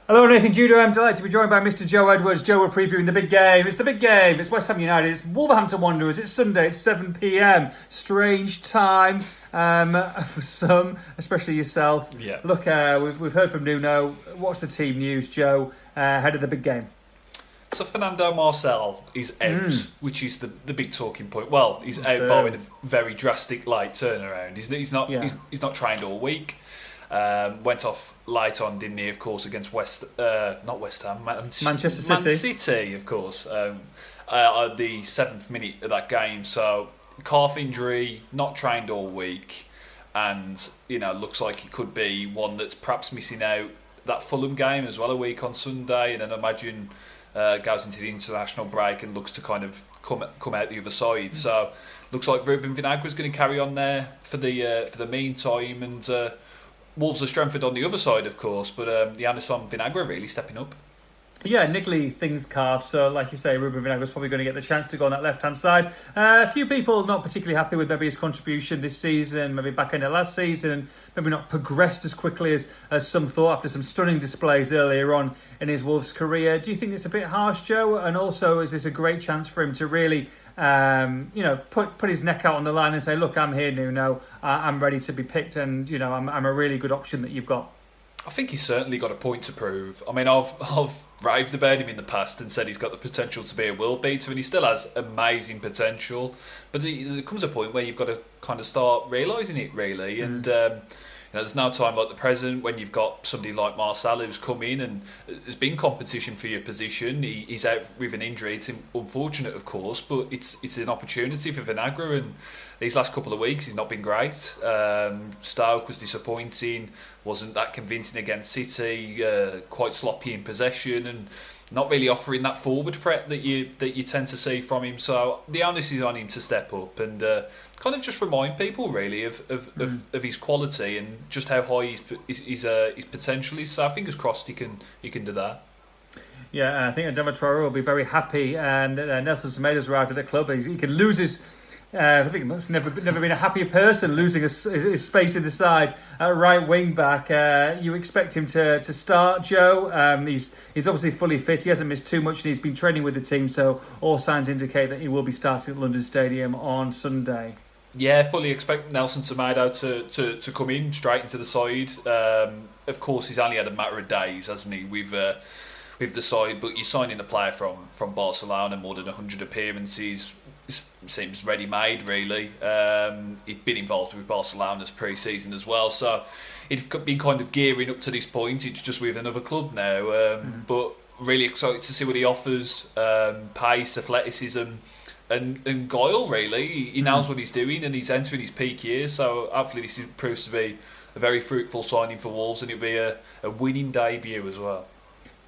Hello, Nathan Judo. I'm delighted to be joined by Mr. Joe Edwards. Joe, we're previewing the big game. It's the big game. It's West Ham United. It's Wolverhampton Wanderers. It's Sunday. It's 7 p.m. Strange time for some, especially yourself. Yeah. Look, we've heard from Nuno. What's the team news, Joe, ahead of the big game? So Fernando Marcel is out, which is the big talking point. Well, he's out by a very drastic late turnaround. He's not trained all week. Went off late on, didn't he? Of course, against Manchester City. Man City, of course. At the 7th minute of that game. So calf injury, not trained all week, and looks like he could be one that's perhaps missing out that Fulham game as well a week on Sunday, and then imagine goes into the international break and looks to kind of come out the other side. So looks like Ruben Vinagre's going to carry on there for the meantime, and Wolves are strengthened on the other side, of course, but Yannisson Vinagre really stepping up. Yeah, niggly things calf. So, like you say, Ruben Vinagre's probably going to get the chance to go on that left-hand side. A few people not particularly happy with maybe his contribution this season, maybe back in the last season, and maybe not progressed as quickly as some thought after some stunning displays earlier on in his Wolves career. Do you think it's a bit harsh, Joe? And also, is this a great chance for him to really, put his neck out on the line and say, look, I'm here, Nuno, I'm ready to be picked, and, I'm a really good option that you've got? I think he's certainly got a point to prove. I mean, I've raved about him in the past and said he's got the potential to be a world beater, and he still has amazing potential. But there comes a point where you've got to kind of start realising it, really. And there's no time like the present when you've got somebody like Marcel who's come in and there's been competition for your position. He's out with an injury. It's unfortunate, of course, but it's an opportunity for Vinagre. And these last couple of weeks, he's not been great. Stoke was disappointing, wasn't that convincing against City, quite sloppy in possession, and not really offering that forward threat that you tend to see from him. So the onus is on him to step up and kind of just remind people really of his quality and just how high his potential is. So fingers crossed he can do that. Yeah, I think Adama Traore will be very happy, and Nelson Semedo's arrived at the club. He can lose his. I think he's never been a happier person losing his space in the side at right wing back. You expect him to start, Joe. He's obviously fully fit. He hasn't missed too much, and he's been training with the team. So all signs indicate that he will be starting at London Stadium on Sunday. Yeah, fully expect Nelson Semedo to come in straight into the side. Of course, he's only had a matter of days, hasn't he, with the side. But you're signing a player from Barcelona, more than 100 appearances. Seems ready-made, really. He'd been involved with Barcelona's pre-season as well, so he'd been kind of gearing up to this point. It's just with another club now, but really excited to see what he offers. Pace, athleticism, and guile, really. He knows what he's doing, and he's entering his peak years, so hopefully this proves to be a very fruitful signing for Wolves, and it'll be a winning debut as well.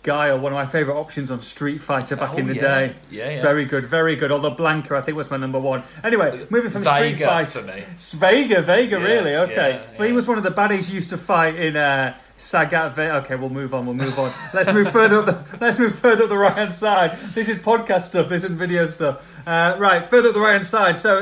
Guile, one of my favourite options on Street Fighter back in the day. Yeah. Very good, very good. Although Blanca, I think, was my number one. Anyway, moving from Vega Street Fighter. for me. Vega, really? Okay. Yeah. But he was one of the baddies you used to fight in Sagat. Okay, we'll move on. Let's move further up the right hand side. This is podcast stuff. This isn't video stuff. Right, further up the right hand side. So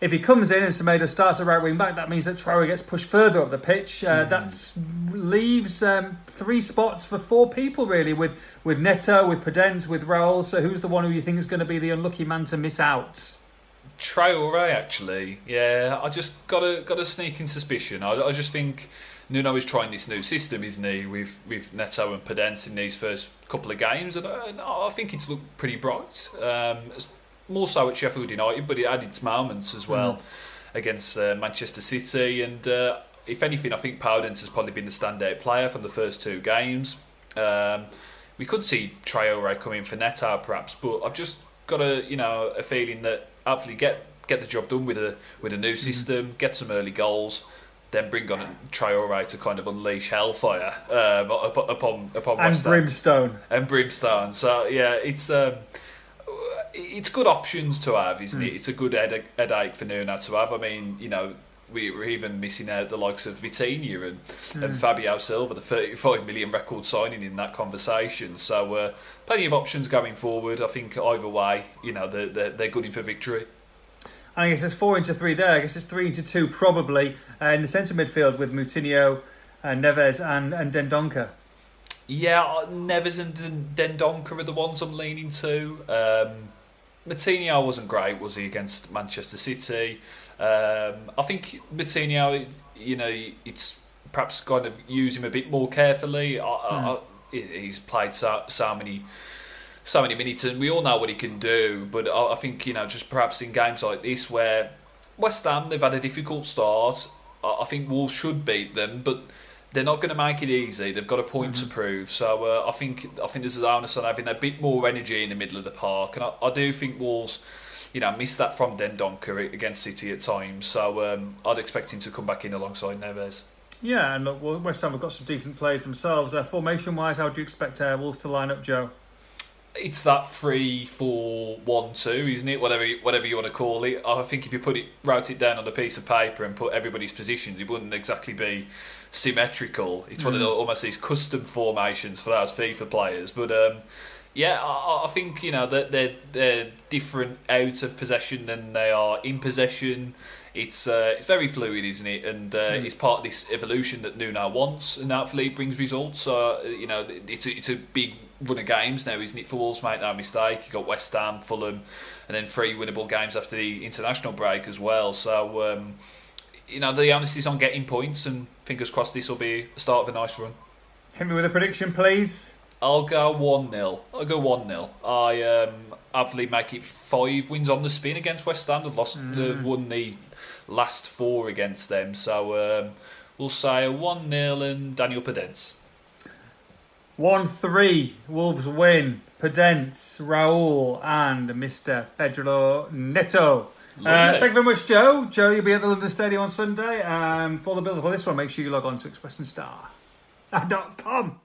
if he comes in and Semedo starts at right wing back, that means that Traore gets pushed further up the pitch. That leaves 3 spots for 4 people, really, with Neto, with Podence, with Raul. So who's the one who you think is going to be the unlucky man to miss out? Traore, actually. Yeah, I just got a sneaking suspicion. I just think Nuno is trying this new system, isn't he, with Neto and Podence in these first couple of games, and I think it's looked pretty bright. More so at Sheffield United, but it had its moments as well against Manchester City. And if anything, I think Podence has probably been the standout player from the first 2 games. We could see Traore come in for Neto perhaps, but I've just got a feeling that hopefully get the job done with a new system, get some early goals, then bring on Traore to kind of unleash hellfire upon West Ham. And brimstone. So yeah, it's good options to have, isn't it? It's a good headache for Nuno to have. I mean, we're even missing out the likes of Vitinha and Fabio Silva, the 35 million record signing in that conversation. So plenty of options going forward. I think either way, they're good in for victory. I guess it's 4-3 there. I guess it's 3-2 probably in the centre midfield with Moutinho, Neves and Dendoncker. Yeah, Neves and Dendoncker are the ones I'm leaning to. Matinho wasn't great, was he, against Manchester City? I think Matinho, it's perhaps kind of use him a bit more carefully. He's played so many minutes, and we all know what he can do. But I think just perhaps in games like this where West Ham, they've had a difficult start. I think Wolves should beat them, but they're not going to make it easy. They've got a point to prove. So I think there's an onus on having a bit more energy in the middle of the park, and I do think Wolves, missed that from Dendoncker against City at times. So I'd expect him to come back in alongside Neves. Yeah, and look, West Ham have got some decent players themselves. Formation-wise, how do you expect Wolves to line up, Joe? It's that 3-4-1-2, isn't it? Whatever you want to call it. I think if you wrote it down on a piece of paper and put everybody's positions, it wouldn't exactly be symmetrical. It's one of almost these custom formations for those FIFA players. But I think that they're different out of possession than they are in possession. It's very fluid, isn't it? And it's part of this evolution that Nuno wants, and hopefully it brings results. It's a big run of games now, isn't it, for Wolves? Make no mistake. You've got West Ham, Fulham, and then 3 winnable games after the international break as well. So the onus is on getting points, and fingers crossed this will be the start of a nice run. Hit me with a prediction, please. I'll go 1-0. I hopefully make it 5 wins on the spin against West Ham. They've won the last 4 against them. So we'll say 1-0 and Daniel Podence. 1-3, Wolves win. Podence, Raul, and Mr. Pedro Neto. Thank you very much, Joe. Joe, you'll be at the London Stadium on Sunday. For the build-up of this one, make sure you log on to expressandstar.com.